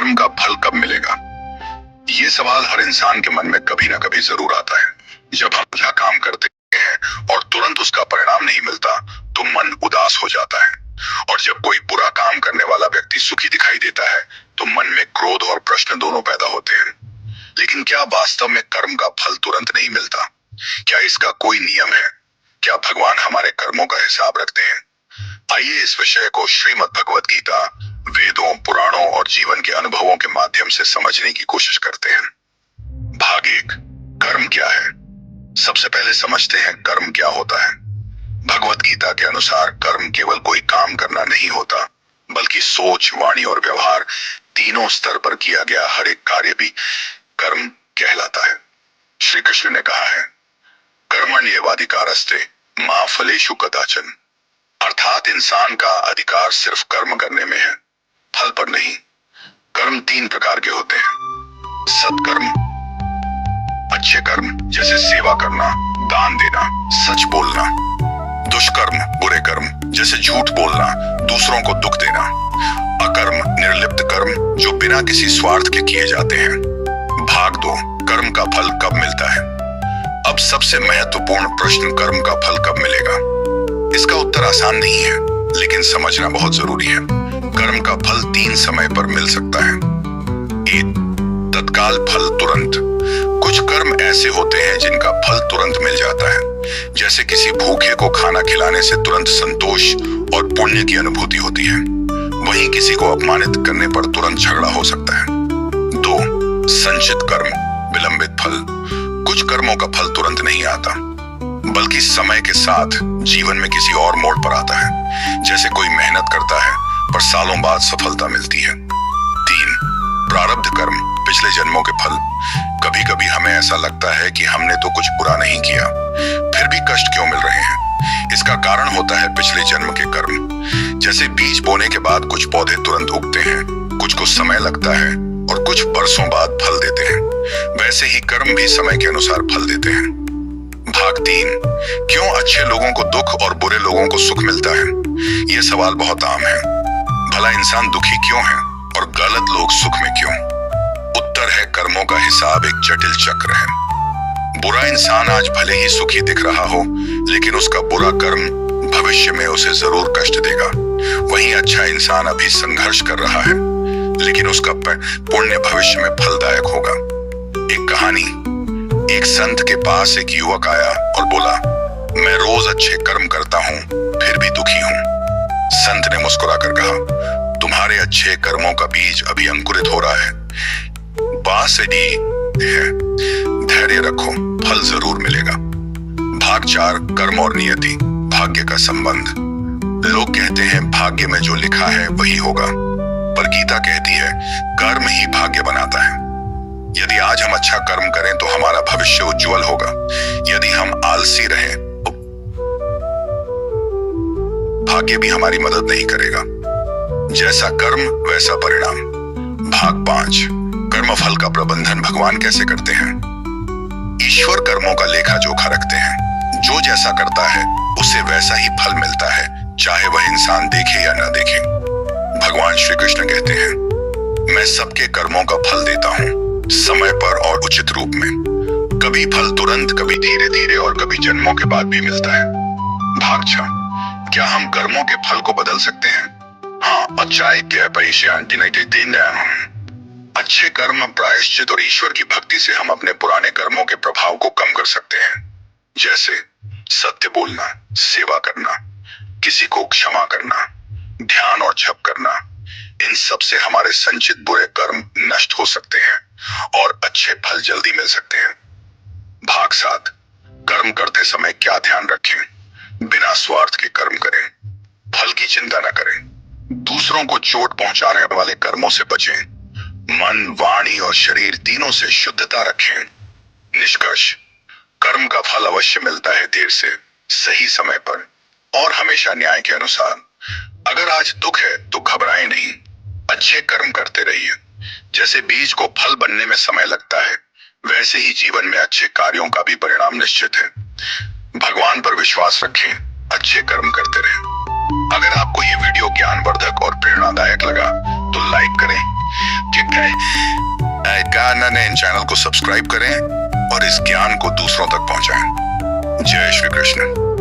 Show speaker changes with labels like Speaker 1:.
Speaker 1: कर्म का फल कब मिलेगा? ये सवाल हर इंसान के मन में कभी ना कभी जरूर आता है। जब हम अच्छा काम करते हैं और तुरंत उसका परिणाम नहीं मिलता तो मन उदास हो जाता है, और जब कोई बुरा काम करने वाला व्यक्ति सुखी दिखाई देता है तो मन में क्रोध और प्रश्न दोनों पैदा होते हैं। लेकिन क्या वास्तव में कर्म का फल तुरंत नहीं मिलता? क्या इसका कोई नियम है? क्या भगवान हमारे कर्मों का हिसाब रखते हैं? आइए इस विषय को श्रीमद् भगवत गीता, वेदों, पुराणों और जीवन के अनुभवों के माध्यम से समझने की कोशिश करते हैं। भाग 1, कर्म क्या है? सबसे पहले समझते हैं कर्म क्या होता है। भगवत गीता के अनुसार कर्म केवल कोई काम करना नहीं होता, बल्कि सोच, वाणी और व्यवहार तीनों स्तर पर किया गया हर एक कार्य भी कर्म कहलाता है। श्री कृष्ण ने कहा है, कर्मण्येवाधिकारस्ते मा फलेषु कदाचन, अर्थात इंसान का अधिकार सिर्फ कर्म करने में है, फल पर नहीं। कर्म 3 प्रकार के होते हैं। सत्कर्म, अच्छे कर्म जैसे सेवा करना, दान देना, सच बोलना। दुष्कर्म, बुरे कर्म जैसे झूठ बोलना, दूसरों को दुख देना। अकर्म, निर्लिप्त कर्म जो बिना किसी स्वार्थ के किए जाते हैं। भाग 2, कर्म का फल कब मिलता है? अब सबसे महत्वपूर्ण प्रश्न, कर्म का फल कब मिलेगा? इसका उत्तर आसान नहीं है, लेकिन समझना बहुत जरूरी है। कर्म का फल 3 समय पर मिल सकता है। 1, तत्काल फल, तुरंत। कुछ कर्म ऐसे होते हैं जिनका फल तुरंत मिल जाता है, जैसे किसी भूखे को खाना खिलाने से तुरंत संतोष और पुण्य की अनुभूति होती है। वहीं किसी को अपमानित करने पर तुरंत झगड़ा हो सकता है। 2, संचित कर्म, विलंबित फल। कुछ कर्मों का फल तुरंत नहीं आता, बल्कि समय के साथ जीवन में किसी और मोड़ पर आता है, जैसे कोई मेहनत करता है पर सालों बाद सफलता मिलती है। 3, प्रारब्ध कर्म, पिछले जन्मों के फल। कभी कभी हमें ऐसा लगता है कि हमने तो कुछ बुरा नहीं किया, फिर भी कष्ट क्यों मिल रहे हैं? इसका कारण होता है पिछले जन्म के कर्म। जैसे बीज बोने के बाद कुछ पौधे तुरंत उगते हैं, कुछ को समय लगता है और कुछ बरसों बाद फल देते हैं। वैसे ही कर्म भी समय के अनुसार फल देते हैं। भाग 3, क्यों अच्छे लोगों को दुख और बुरे लोगों को सुख मिलता है? यह सवाल बहुत आम है। भला इंसान दुखी क्यों है और गलत लोग सुख में क्यों? उत्तर है, कर्मों का हिसाब एक जटिल चक्र है। बुरा इंसान आज भले ही सुखी दिख रहा हो, लेकिन उसका बुरा कर्म भविष्य में उसे जरूर कष्ट देगा। वहीं अच्छा इंसान अभी संघर्ष कर रहा है, लेकिन उसका पुण्य भविष्य में फलदायक होगा। एक कहानी, एक संत के पास एक युवक आया और बोला, मैं रोज अच्छे कर्म करता हूँ, फिर भी दुखी हूँ। संत ने मुस्कुराकर कहा, तुम्हारे अच्छे कर्मों का बीज अभी अंकुरित हो रहा है, बांसुरी है, धैर्य रखो, फल जरूर मिलेगा। भाग 4, कर्म और नियति, भाग्य का संबंध। लोग कहते हैं भाग्य में जो लिखा है वही होगा, पर गीता कहती है कर्म ही भाग्य बनाता है। यदि आज हम अच्छा कर्म करें तो हमारा भविष्य उज्जवल होगा। यदि हम आलसी रहें तो भाग्य भी हमारी मदद नहीं करेगा। जैसा कर्म वैसा परिणाम। भाग 5, कर्मफल का प्रबंधन भगवान कैसे करते हैं? ईश्वर कर्मों का लेखा जोखा रखते हैं। जो जैसा करता है उसे वैसा ही फल मिलता है, चाहे वह इंसान देखे या ना देखे। भगवान श्री कृष्ण कहते हैं, मैं सबके कर्मों का फल देता हूँ, समय पर और उचित रूप में। कभी फल तुरंत, कभी धीरे धीरे और कभी जन्मों के बाद भी मिलता है। भाग 6, क्या हम कर्मों के फल को बदल सकते हैं? हाँ, अच्छे कर्म, प्रायश्चित और ईश्वर की भक्ति से हम अपने पुराने कर्मों के प्रभाव को कम कर सकते हैं। जैसे सत्य बोलना, सेवा करना, किसी को क्षमा करना, ध्यान और जप करना। इन सब से हमारे संचित बुरे कर्म नष्ट हो सकते हैं और अच्छे फल जल्दी मिल सकते हैं। भाग 7, कर्म करते समय क्या ध्यान रखें? बिना स्वार्थ के कर्म करें, फल की चिंता न करें, दूसरों को चोट पहुंचाने वाले कर्मों से बचें, मन, वाणी और शरीर तीनों से शुद्धता रखें। निष्कर्ष, कर्म का फल अवश्य मिलता है, देर से, सही समय पर और हमेशा न्याय के अनुसार। अगर आज दुख है तो घबराएं नहीं, अच्छे कर्म करते रहिए। जैसे बीज को फल बनने में समय लगता है, वैसे ही जीवन में अच्छे कार्यों का भी परिणाम निश्चित है। भगवान पर विश्वास रखें, अच्छे कर्म करते रहें। अगर आपको ये वीडियो ज्ञानवर्धक और प्रेरणादायक लगा तो लाइक करें। ने इन चैनल को सब्सक्राइब करें और इस ज्ञान को दूसरों तक पहुंचाएं। जय श्री कृष्ण।